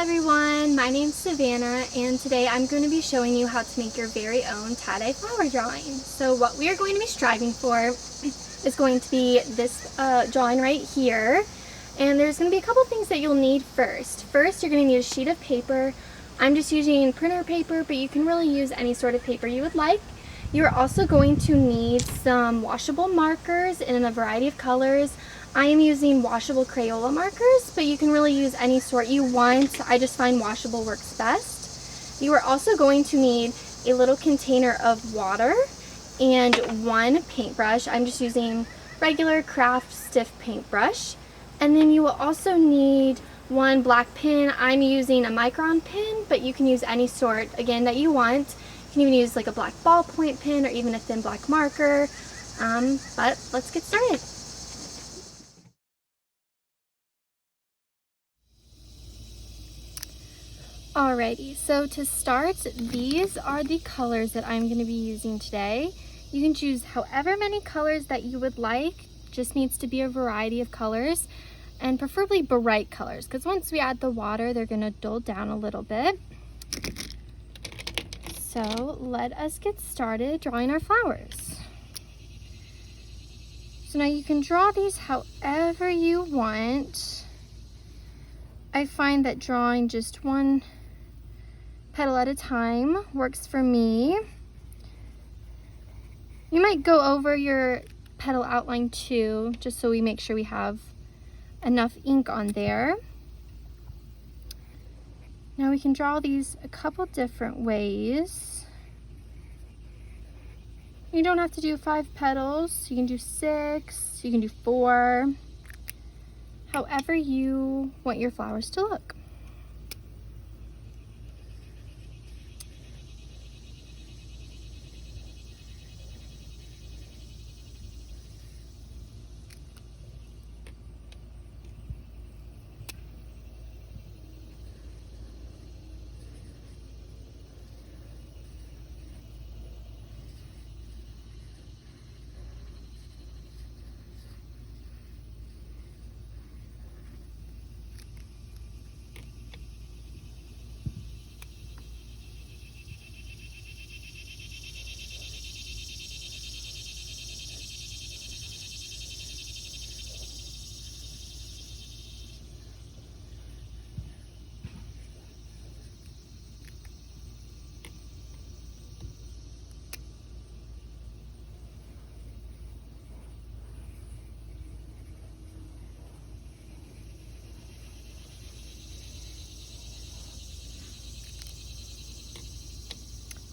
everyone, my name's Savannah and today I'm going to be showing you how to make your very own tie-dye flower drawing. So what we are going to be striving for is going to be this drawing right here, and there's going to be a couple things that you'll need first. First, you're going to need a sheet of paper. I'm just using printer paper, but you can really use any sort of paper you would like. You're also going to need some washable markers in a variety of colors. I am using washable Crayola markers, but you can really use any sort you want. I just find washable works best. You are also going to need a little container of water and one paintbrush. I'm just using regular craft stiff paintbrush. And then you will also need one black pen. I'm using a micron pen, but you can use any sort, again, that you want. You can even use like a black ballpoint pen or even a thin black marker. But let's get started. Alrighty, so to start, these are the colors that I'm going to be using today. You can choose however many colors that you would like, just needs to be a variety of colors, and preferably bright colors, because once we add the water, they're going to dull down a little bit. So let us get started drawing our flowers. So now you can draw these however you want. I find that drawing just one petal at a time works for me. You might go over your petal outline too, just so we make sure we have enough ink on there. Now we can draw these a couple different ways. You don't have to do 5 petals. You can do 6, you can do 4, however you want your flowers to look.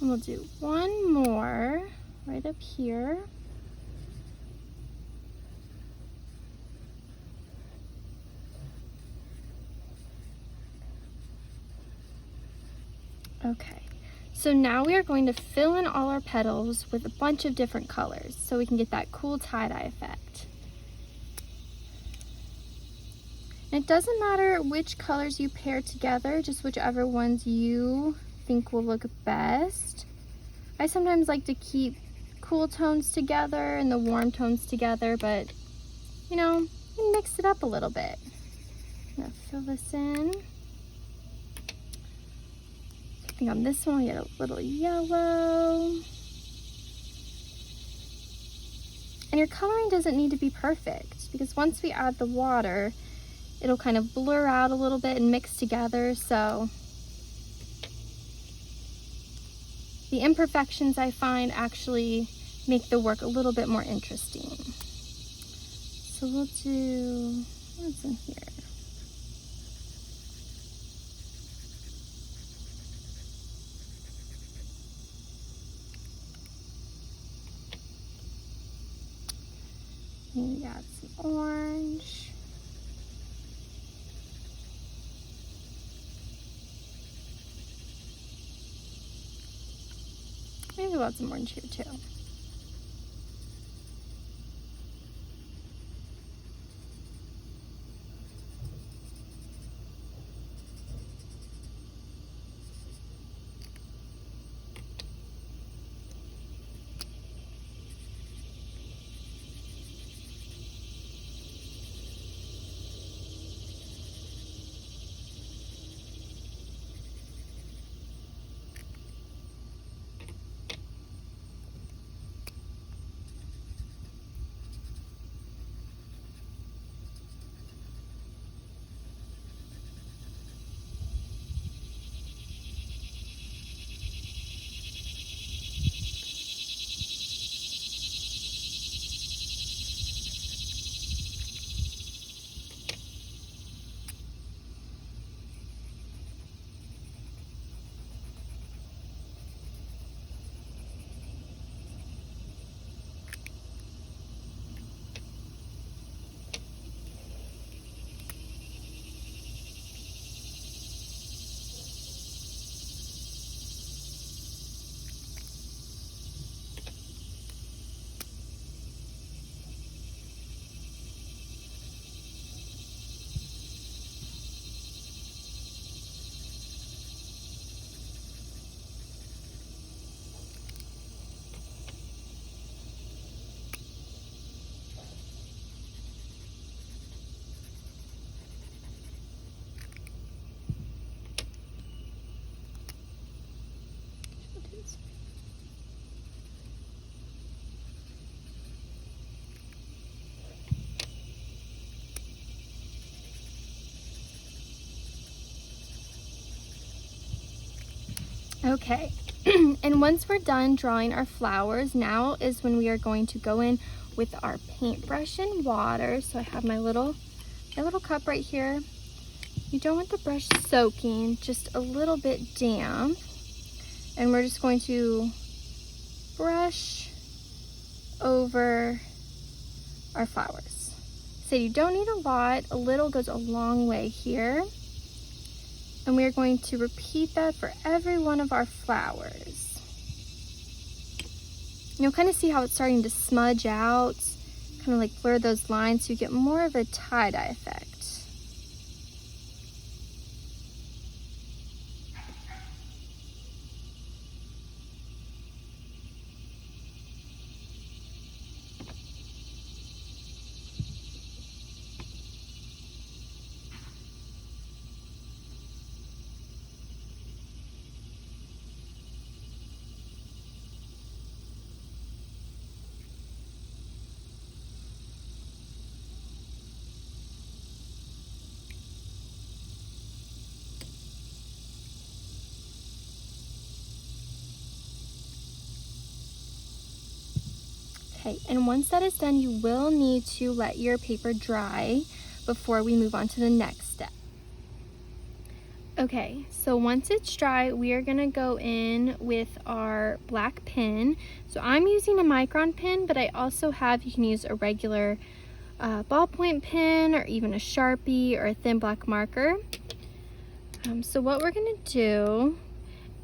And we'll do one more right up here. Okay, so now we are going to fill in all our petals with a bunch of different colors so we can get that cool tie-dye effect. And it doesn't matter which colors you pair together, just whichever ones you think will look best. I sometimes like to keep cool tones together and the warm tones together, but you know, you can mix it up a little bit. I'm gonna fill this in. I think on this one we get a little yellow. And your coloring doesn't need to be perfect, because once we add the water, it'll kind of blur out a little bit and mix together, so the imperfections I find actually make the work a little bit more interesting. So we'll do, what's in here? Maybe add some orange. Maybe we'll add some orange here too. Okay, and once we're done drawing our flowers, now is when we are going to go in with our paintbrush and water. So I have my little cup right here. You don't want the brush soaking, just a little bit damp. And we're just going to brush over our flowers. So you don't need a lot, a little goes a long way here. And we are going to repeat that for every one of our flowers. You'll kind of see how it's starting to smudge out, kind of like blur those lines so you get more of a tie-dye effect. Okay, and once that is done, you will need to let your paper dry before we move on to the next step. Okay, so once it's dry, we are gonna go in with our black pen. So I'm using a micron pen, but I also have, you can use a regular ballpoint pen or even a Sharpie or a thin black marker. So what we're gonna do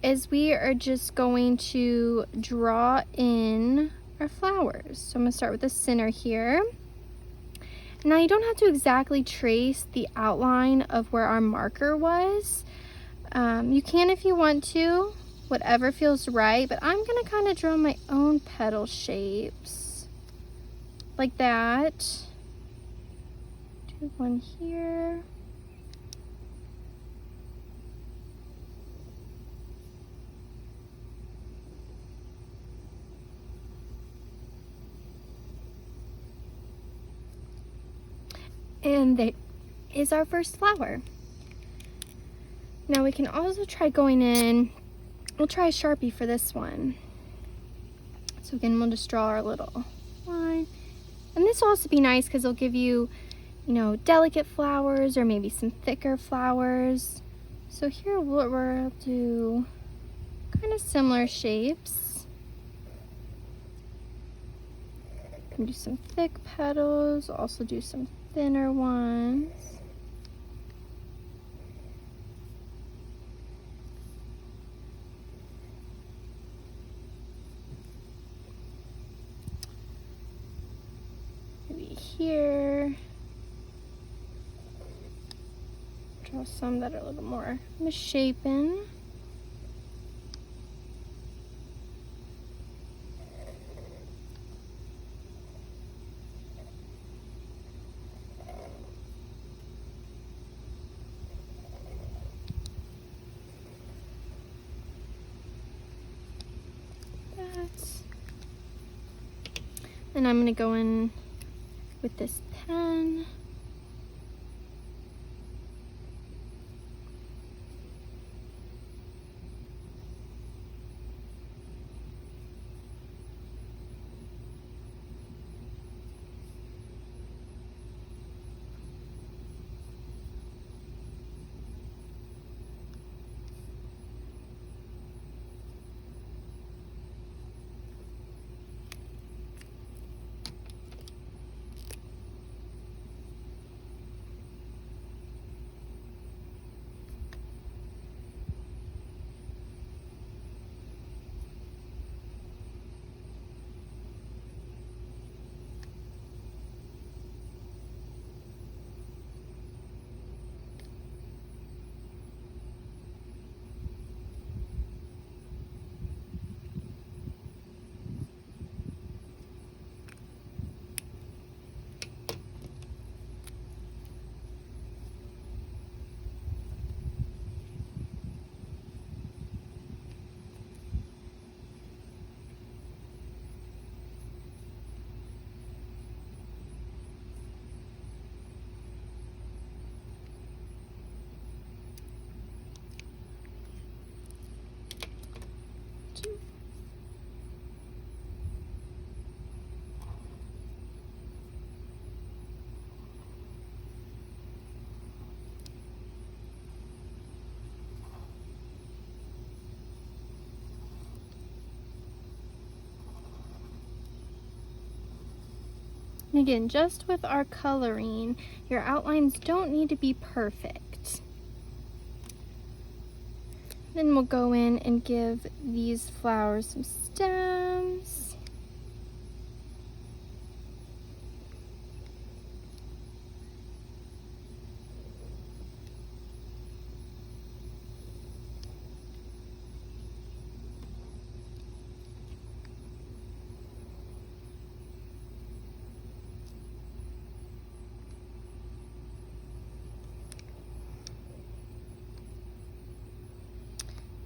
is we are just going to draw in our flowers. So I'm gonna start with the center here. Now you don't have to exactly trace the outline of where our marker was. You can if you want to, whatever feels right, but I'm gonna kind of draw my own petal shapes like that. Do one here. And there is our first flower. Now we can also try going in, we'll try a Sharpie for this one. So again, we'll just draw our little line. And this will also be nice because it'll give you, you know, delicate flowers or maybe some thicker flowers. So here we'll do kind of similar shapes. Can do some thick petals, also do some thinner ones. Maybe here. Draw some that are a little more misshapen. And I'm going to go in with this pen. And again, just with our coloring, your outlines don't need to be perfect. Then we'll go in and give these flowers some stems.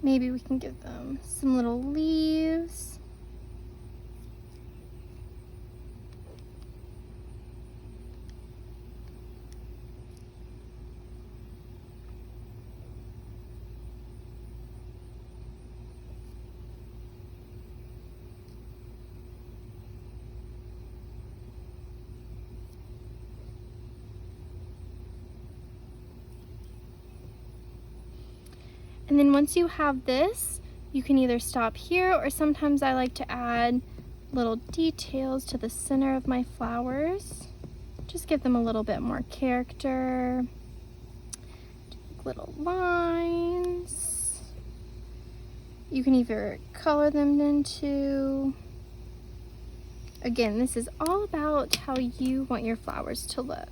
Maybe we can give them some little leaves. And then once you have this, you can either stop here, or sometimes I like to add little details to the center of my flowers. Just give them a little bit more character. Little lines. You can either color them into. Again, this is all about how you want your flowers to look.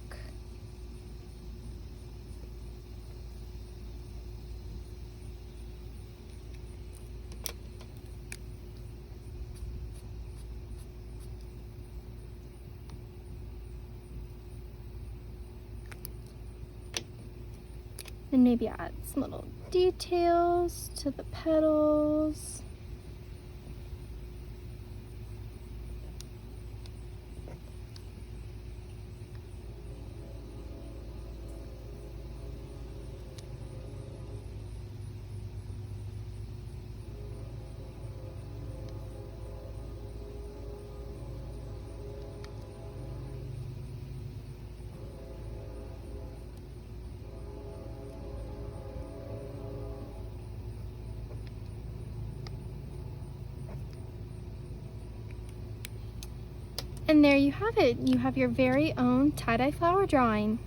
Then maybe add some little details to the petals. And there you have it. You have your very own tie-dye flower drawing.